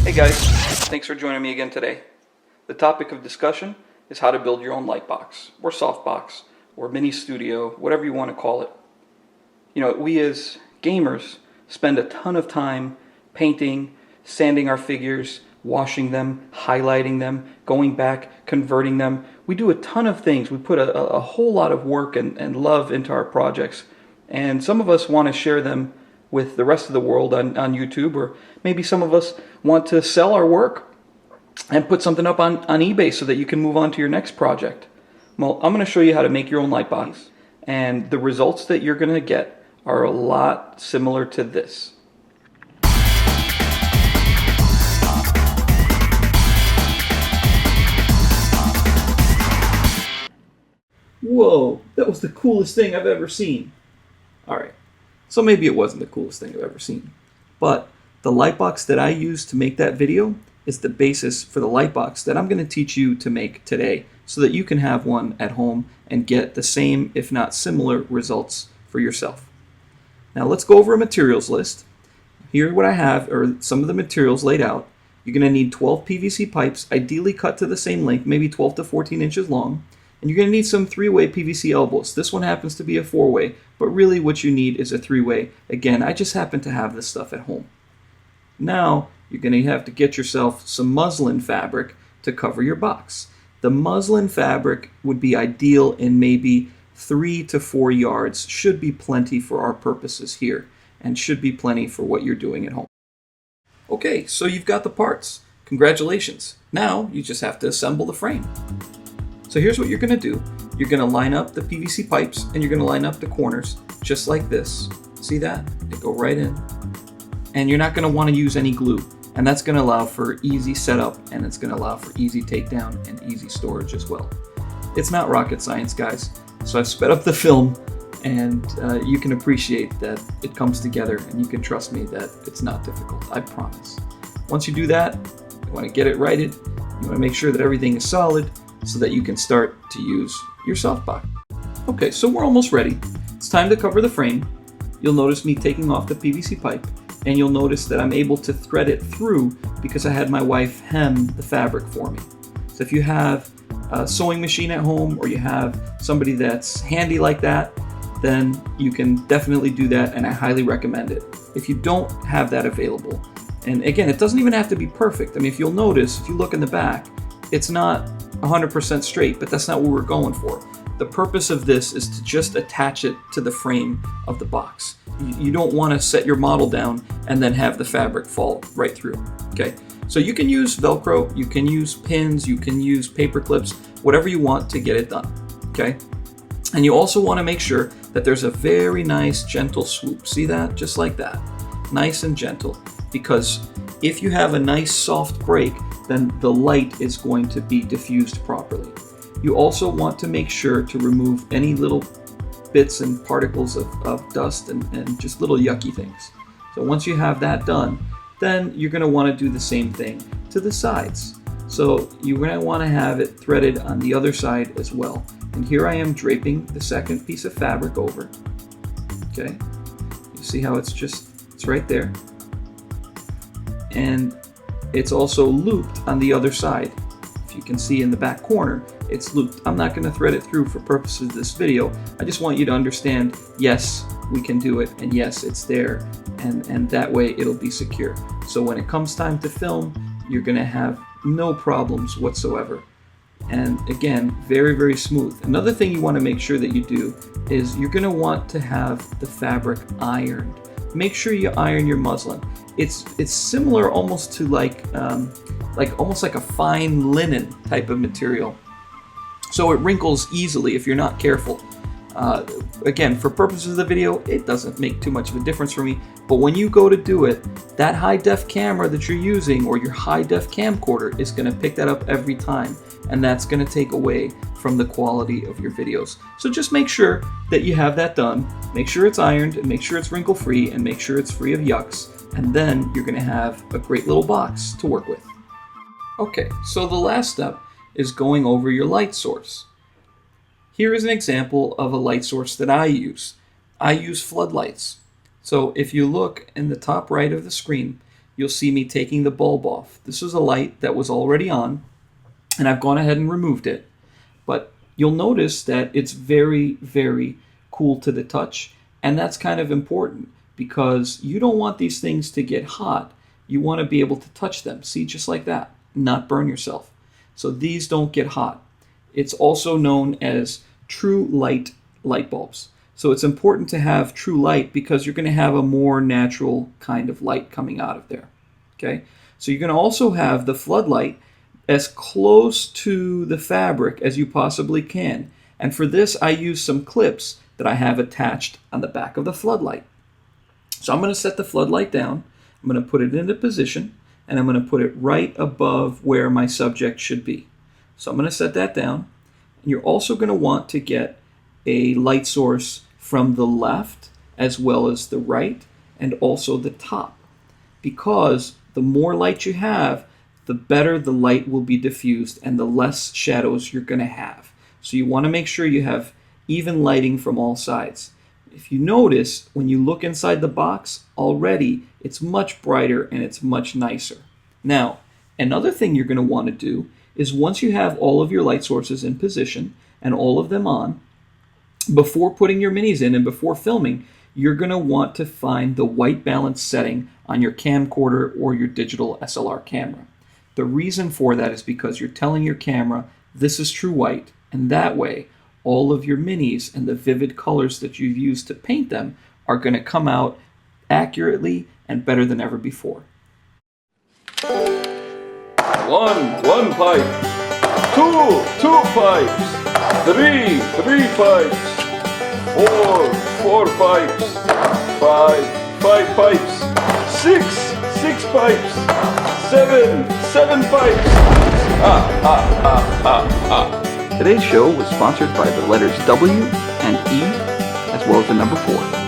Hey guys, thanks for joining me again today. The topic of discussion is how to build your own light box, or softbox, or mini studio, whatever you want to call it. You know, we as gamers spend a ton of time painting, sanding our figures, washing them, highlighting them, going back, converting them. We do a ton of things. We put a whole lot of work and love into our projects. And some of us want to share them with the rest of the world on YouTube, or maybe some of us want to sell our work and put something up on eBay so that you can move on to your next project. Well, I'm going to show you how to make your own light box, and the results that you're going to get are a lot similar to this. Whoa, that was the coolest thing I've ever seen. Alright, so maybe it wasn't the coolest thing I've ever seen, but the light box that I used to make that video is the basis for the light box that I'm going to teach you to make today, so that you can have one at home and get the same, if not similar, results for yourself. Now let's go over a materials list. Here what I have are some of the materials laid out. You're going to need 12 PVC pipes, ideally cut to the same length, maybe 12 to 14 inches long. And you're going to need some 3-way PVC elbows. This one happens to be a 4-way, but really what you need is a 3-way. Again, I just happen to have this stuff at home. Now, you're going to have to get yourself some muslin fabric to cover your box. The muslin fabric would be ideal in maybe 3 to 4 yards. Should be plenty for our purposes here, and should be plenty for what you're doing at home. Okay, so you've got the parts. Congratulations. Now, you just have to assemble the frame. So here's what you're going to do. You're going to line up the PVC pipes, and you're going to line up the corners just like this. See that? They go right in. And you're not going to want to use any glue. And that's going to allow for easy setup, and it's going to allow for easy takedown and easy storage as well. It's not rocket science, guys. So I've sped up the film, and you can appreciate that it comes together, and you can trust me that it's not difficult. I promise. Once you do that, you want to get it righted. You want to make sure that everything is solid, so that you can start to use your softbox. Okay, so we're almost ready. It's time to cover the frame. You'll notice me taking off the PVC pipe, and you'll notice that I'm able to thread it through because I had my wife hem the fabric for me. So if you have a sewing machine at home, or you have somebody that's handy like that, then you can definitely do that, and I highly recommend it. If you don't have that available, and again, it doesn't even have to be perfect. I mean, if you'll notice, if you look in the back, it's not 100% straight, but that's not what we're going for. The purpose of this is to just attach it to the frame of the box. You don't want to set your model down and then have the fabric fall right through. Okay, so you can use Velcro, you can use pins, you can use paper clips, whatever you want to get it done. Okay, and you also want to make sure that there's a very nice gentle swoop. See that? Just like that. Nice and gentle, because if you have a nice soft break, then the light is going to be diffused properly. You also want to make sure to remove any little bits and particles of dust and just little yucky things. So once you have that done, then you're going to want to do the same thing to the sides. So you're going to want to have it threaded on the other side as well. And here I am draping the second piece of fabric over. Okay, you see how it's right there. And it's also looped on the other side. If you can see in the back corner, it's looped. I'm not going to thread it through for purposes of this video. I just want you to understand, yes, we can do it, and yes, it's there, and that way it'll be secure. So when it comes time to film, you're going to have no problems whatsoever. And again, very, very smooth. Another thing you want to make sure that you do is you're going to want to have the fabric ironed. Make sure you iron your muslin. It's similar almost to like almost like a fine linen type of material. So it wrinkles easily if you're not careful. Again, for purposes of the video, it doesn't make too much of a difference for me. But when you go to do it, that high-def camera that you're using, or your high-def camcorder, is going to pick that up every time. And that's going to take away from the quality of your videos. So just make sure that you have that done. Make sure it's ironed, and make sure it's wrinkle-free, and make sure it's free of yucks. And then you're going to have a great little box to work with. Okay, so the last step is going over your light source. Here is an example of a light source that I use. I use floodlights. So if you look in the top right of the screen, you'll see me taking the bulb off. This is a light that was already on, and I've gone ahead and removed it. But you'll notice that it's very, very cool to the touch, and that's kind of important because you don't want these things to get hot. You want to be able to touch them. See, just like that, not burn yourself. So these don't get hot. It's also known as true light bulbs. So it's important to have true light because you're going to have a more natural kind of light coming out of there. Okay? So you're going to also have the floodlight as close to the fabric as you possibly can. And for this, I use some clips that I have attached on the back of the floodlight. So I'm going to set the floodlight down. I'm going to put it into position, and I'm going to put it right above where my subject should be. So I'm going to set that down. And you're also going to want to get a light source from the left as well as the right and also the top, because the more light you have, the better the light will be diffused and the less shadows you're going to have. So you want to make sure you have even lighting from all sides. If you notice, when you look inside the box, already it's much brighter and it's much nicer. Now, another thing you're going to want to do is once you have all of your light sources in position and all of them on, before putting your minis in and before filming, you're going to want to find the white balance setting on your camcorder or your digital SLR camera. The reason for that is because you're telling your camera this is true white, and that way all of your minis and the vivid colors that you've used to paint them are going to come out accurately and better than ever before. One pipe. Two pipes. Three pipes. Four pipes. Five pipes. Six pipes. Seven pipes. Today's show was sponsored by the letters W and E, as well as the number 4.